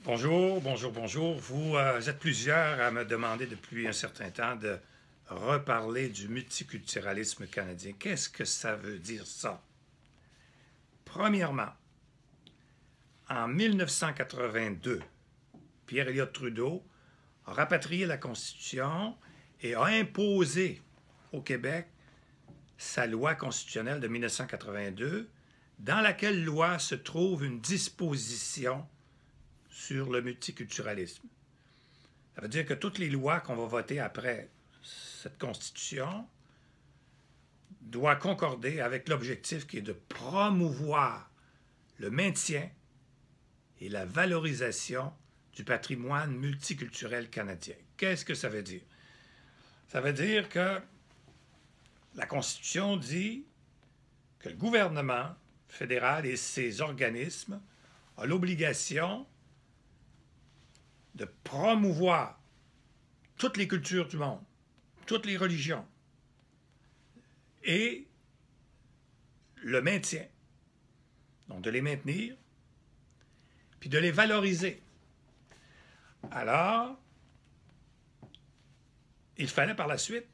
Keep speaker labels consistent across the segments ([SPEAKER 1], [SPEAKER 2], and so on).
[SPEAKER 1] Bonjour, bonjour, bonjour. Vous êtes plusieurs à me demander depuis un certain temps de reparler du multiculturalisme canadien. Qu'est-ce que ça veut dire ça? Premièrement, en 1982, Pierre Elliott Trudeau a rapatrié la Constitution et a imposé au Québec sa loi constitutionnelle de 1982, dans laquelle loi se trouve une disposition sur le multiculturalisme. Ça veut dire que toutes les lois qu'on va voter après cette Constitution doivent concorder avec l'objectif qui est de promouvoir le maintien et la valorisation du patrimoine multiculturel canadien. Qu'est-ce que ça veut dire? Ça veut dire que la Constitution dit que le gouvernement fédéral et ses organismes ont l'obligation de promouvoir toutes les cultures du monde, toutes les religions, et le maintien. Donc de les maintenir, puis de les valoriser. Alors, il fallait par la suite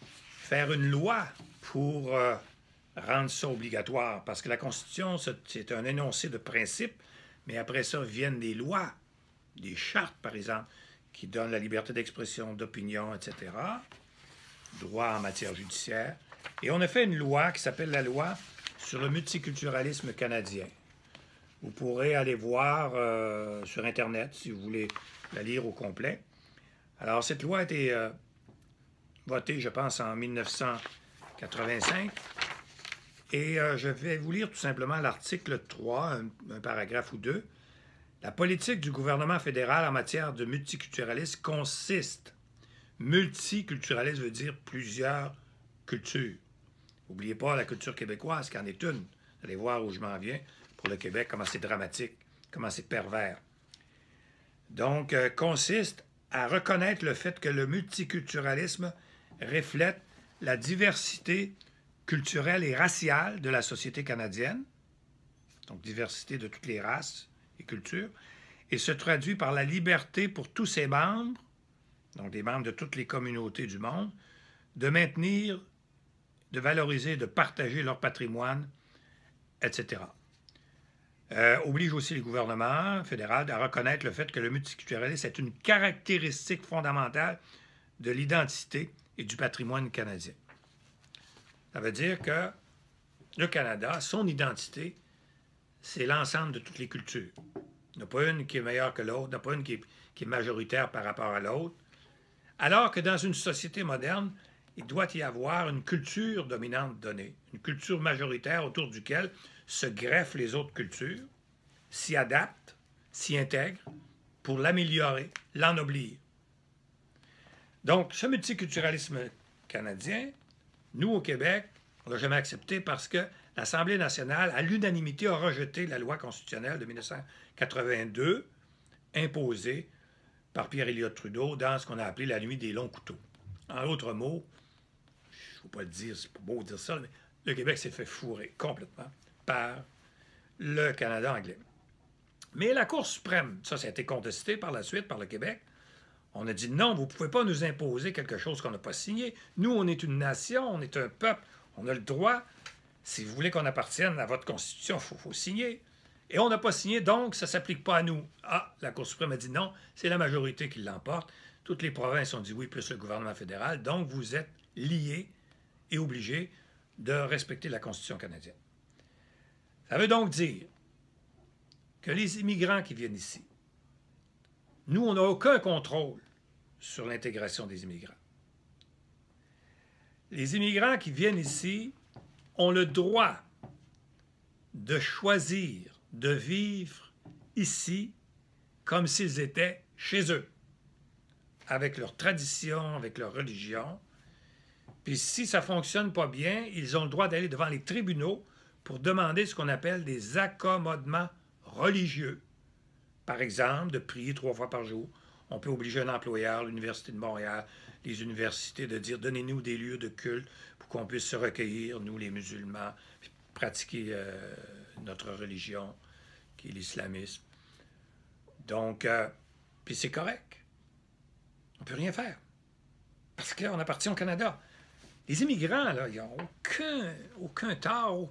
[SPEAKER 1] faire une loi pour rendre ça obligatoire, parce que la Constitution, c'est un énoncé de principe, mais après ça viennent des lois, des chartes, par exemple, qui donnent la liberté d'expression, d'opinion, etc., droit en matière judiciaire. Et on a fait une loi qui s'appelle la loi sur le multiculturalisme canadien. Vous pourrez aller voir sur Internet, si vous voulez la lire au complet. Alors, cette loi a été votée, je pense, en 1985. Et je vais vous lire tout simplement l'article 3, un paragraphe ou deux. La politique du gouvernement fédéral en matière de multiculturalisme consiste. Multiculturalisme veut dire plusieurs cultures. N'oubliez pas la culture québécoise, qui en est une. Vous allez voir où je m'en viens pour le Québec, comment c'est dramatique, comment c'est pervers. Donc, consiste à reconnaître le fait que le multiculturalisme reflète la diversité culturelle et raciale de la société canadienne, donc diversité de toutes les races et cultures, et se traduit par la liberté pour tous ses membres, donc des membres de toutes les communautés du monde, de maintenir, de valoriser, de partager leur patrimoine, etc. Oblige aussi les gouvernements fédéraux à reconnaître le fait que le multiculturalisme est une caractéristique fondamentale de l'identité et du patrimoine canadien. Ça veut dire que le Canada, son identité, c'est l'ensemble de toutes les cultures. Il n'y en a pas une qui est meilleure que l'autre, il n'y en a pas une qui est majoritaire par rapport à l'autre. Alors que dans une société moderne, il doit y avoir une culture dominante donnée, une culture majoritaire autour duquel se greffent les autres cultures, s'y adaptent, s'y intègrent pour l'améliorer, l'ennoblir. Donc, ce multiculturalisme canadien, nous, au Québec, on ne l'a jamais accepté parce que l'Assemblée nationale, à l'unanimité, a rejeté la loi constitutionnelle de 1982 imposée par Pierre Elliott Trudeau dans ce qu'on a appelé la nuit des longs couteaux. En d'autres mots, je ne veux pas le dire, c'est pas beau de dire ça, mais le Québec s'est fait fourrer complètement par le Canada anglais. Mais la Cour suprême, ça a été contesté par la suite par le Québec. On a dit non, vous ne pouvez pas nous imposer quelque chose qu'on n'a pas signé. Nous, on est une nation, on est un peuple, on a le droit. Si vous voulez qu'on appartienne à votre Constitution, il faut signer. Et on n'a pas signé, donc ça ne s'applique pas à nous. Ah, la Cour suprême a dit non, c'est la majorité qui l'emporte. Toutes les provinces ont dit oui, plus le gouvernement fédéral. Donc, vous êtes liés et obligés de respecter la Constitution canadienne. Ça veut donc dire que les immigrants qui viennent ici, nous, on n'a aucun contrôle sur l'intégration des immigrants. Les immigrants qui viennent ici ont le droit de choisir de vivre ici comme s'ils étaient chez eux, avec leurs traditions, avec leur religion. Puis si ça ne fonctionne pas bien, ils ont le droit d'aller devant les tribunaux pour demander ce qu'on appelle des accommodements religieux. Par exemple, de prier 3 fois par jour. On peut obliger un employeur, l'Université de Montréal, les universités, de dire « Donnez-nous des lieux de culte pour qu'on puisse se recueillir, nous les musulmans, puis pratiquer notre religion, qui est l'islamisme. » Donc, puis c'est correct. On ne peut rien faire. Parce qu'on appartient au Canada. Les immigrants, là, ils n'ont aucun tort.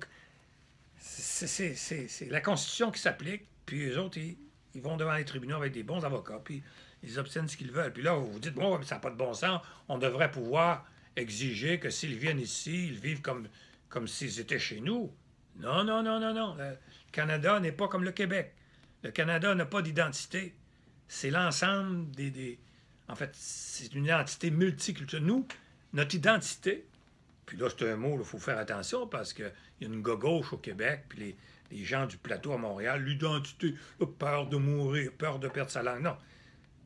[SPEAKER 1] C'est la Constitution qui s'applique, puis eux autres, ils vont devant les tribunaux avec des bons avocats, puis ils obtiennent ce qu'ils veulent. Puis là, vous vous dites, bon, ça n'a pas de bon sens, on devrait pouvoir exiger que s'ils viennent ici, ils vivent comme s'ils étaient chez nous. Non, non, non, non, non. Le Canada n'est pas comme le Québec. Le Canada n'a pas d'identité. C'est l'ensemble En fait, c'est une identité multiculturelle. Nous, notre identité, puis là, c'est un mot, il faut faire attention parce qu'il y a une gauche au Québec, puis les gens du plateau à Montréal, l'identité, peur de mourir, peur de perdre sa langue. Non.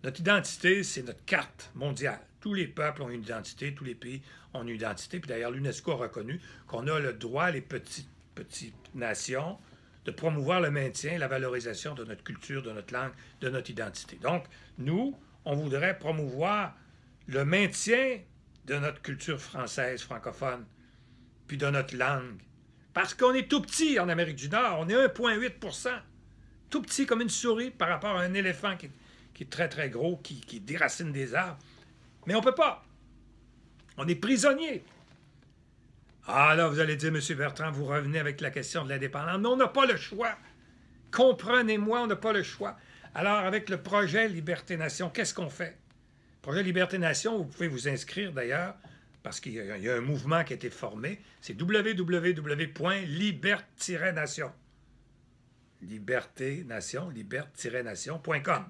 [SPEAKER 1] Notre identité, c'est notre carte mondiale. Tous les peuples ont une identité, tous les pays ont une identité. Puis d'ailleurs, l'UNESCO a reconnu qu'on a le droit, les petites nations, de promouvoir le maintien et la valorisation de notre culture, de notre langue, de notre identité. Donc, nous, on voudrait promouvoir le maintien de notre culture française, francophone, puis de notre langue. Parce qu'on est tout petit en Amérique du Nord, on est 1,8 %. Tout petit comme une souris par rapport à un éléphant qui est très, très gros, qui déracine des arbres. Mais on ne peut pas. On est prisonnier. Ah là, vous allez dire, M. Bertrand, vous revenez avec la question de l'indépendance. Mais on n'a pas le choix. Comprenez-moi, on n'a pas le choix. Alors, avec le projet Liberté-Nation, qu'est-ce qu'on fait? Le projet Liberté-Nation, vous pouvez vous inscrire d'ailleurs, parce qu'il y a un mouvement qui a été formé. C'est www.libert-nation. Liberté-Nation, libert-nation.com.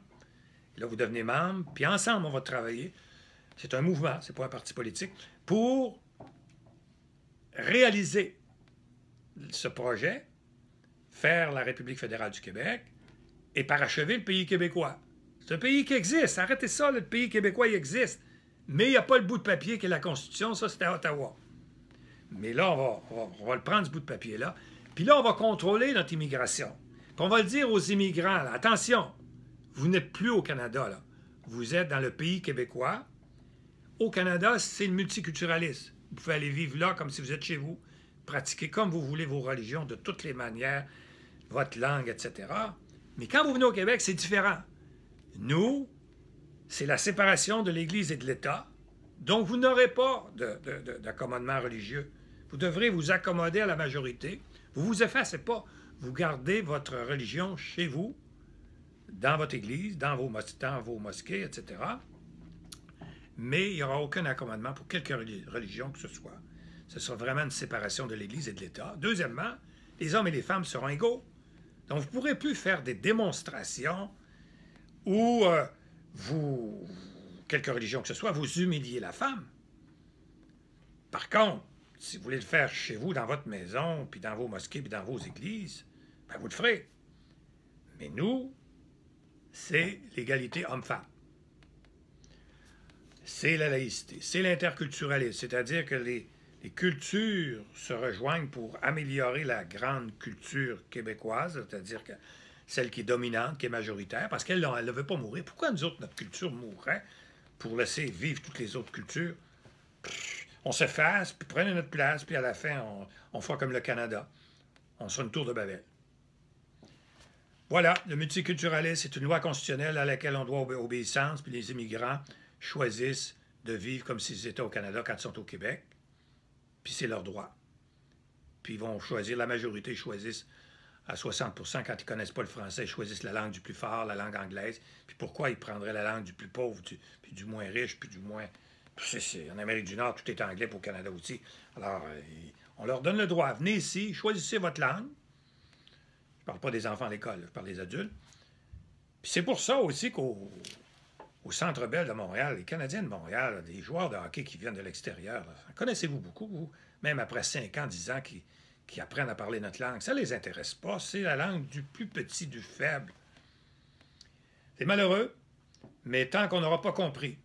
[SPEAKER 1] Là, vous devenez membre, puis ensemble, on va travailler. C'est un mouvement, c'est pas un parti politique, pour réaliser ce projet, faire la République fédérale du Québec et parachever le pays québécois. C'est un pays qui existe. Arrêtez ça, le pays québécois, il existe. Mais il n'y a pas le bout de papier qui est la Constitution, ça, c'est à Ottawa. Mais là, on va le prendre, ce bout de papier-là. Puis là, on va contrôler notre immigration. Puis on va le dire aux immigrants, là, attention, vous n'êtes plus au Canada, là. Vous êtes dans le pays québécois. Au Canada, c'est le multiculturalisme. Vous pouvez aller vivre là comme si vous êtes chez vous, pratiquer comme vous voulez vos religions de toutes les manières, votre langue, etc. Mais quand vous venez au Québec, c'est différent. Nous, c'est la séparation de l'Église et de l'État, donc vous n'aurez pas d'accommodement religieux. Vous devrez vous accommoder à la majorité. Vous ne vous effacez pas. Vous gardez votre religion chez vous, dans votre Église, dans vos mosquées, etc. Mais il n'y aura aucun accommodement pour quelque religion que ce soit. Ce sera vraiment une séparation de l'Église et de l'État. Deuxièmement, les hommes et les femmes seront égaux. Donc, vous ne pourrez plus faire des démonstrations où quelque religion que ce soit, vous humiliez la femme. Par contre, si vous voulez le faire chez vous, dans votre maison, puis dans vos mosquées, puis dans vos églises, ben vous le ferez. Mais nous, c'est l'égalité homme-femme. C'est la laïcité, c'est l'interculturalisme, c'est-à-dire que les cultures se rejoignent pour améliorer la grande culture québécoise, c'est-à-dire que celle qui est dominante, qui est majoritaire, parce qu'elle ne veut pas mourir. Pourquoi nous autres, notre culture mourrait pour laisser vivre toutes les autres cultures? On s'efface, puis prenez notre place, puis à la fin, on fera comme le Canada. On sera une tour de Babel. Voilà, le multiculturalisme, c'est une loi constitutionnelle à laquelle on doit obéissance, puis les immigrants choisissent de vivre comme s'ils étaient au Canada quand ils sont au Québec, puis c'est leur droit. Puis ils vont choisir, la majorité choisissent à 60 % quand ils ne connaissent pas le français, ils choisissent la langue du plus fort, la langue anglaise. Puis pourquoi ils prendraient la langue du plus pauvre, puis du moins riche, puis du moins... En Amérique du Nord, tout est anglais pour le Canada aussi. Alors, on leur donne le droit. Venez ici, choisissez votre langue. Je ne parle pas des enfants à l'école, je parle des adultes. Puis c'est pour ça aussi qu'au Centre Bell de Montréal, les Canadiens de Montréal, des joueurs de hockey qui viennent de l'extérieur, connaissez-vous beaucoup, vous? Même après 5 ans, 10 ans, qui apprennent à parler notre langue. Ça ne les intéresse pas. C'est la langue du plus petit, du faible. C'est malheureux, mais tant qu'on n'aura pas compris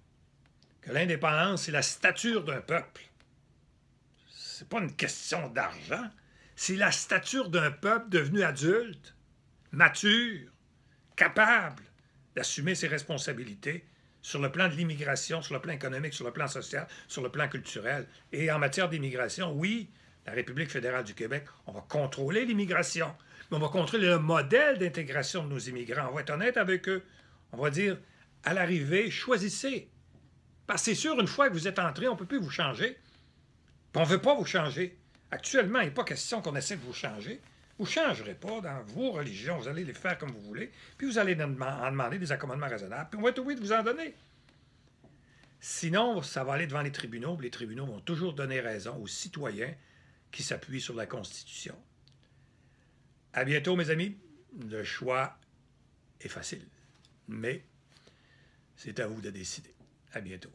[SPEAKER 1] que l'indépendance, c'est la stature d'un peuple, c'est pas une question d'argent, c'est la stature d'un peuple devenu adulte, mature, capable d'assumer ses responsabilités sur le plan de l'immigration, sur le plan économique, sur le plan social, sur le plan culturel. Et en matière d'immigration, oui, la République fédérale du Québec, on va contrôler l'immigration, mais on va contrôler le modèle d'intégration de nos immigrants. On va être honnête avec eux. On va dire, à l'arrivée, choisissez. Parce que c'est sûr, une fois que vous êtes entré, on ne peut plus vous changer. Puis on ne veut pas vous changer. Actuellement, il n'est pas question qu'on essaie de vous changer. Vous ne changerez pas dans vos religions. Vous allez les faire comme vous voulez. Puis vous allez en demander des accommodements raisonnables. Puis on va être obligé de vous en donner. Sinon, ça va aller devant les tribunaux. Les tribunaux vont toujours donner raison aux citoyens qui s'appuient sur la Constitution. À bientôt, mes amis. Le choix est facile. Mais c'est à vous de décider. À bientôt.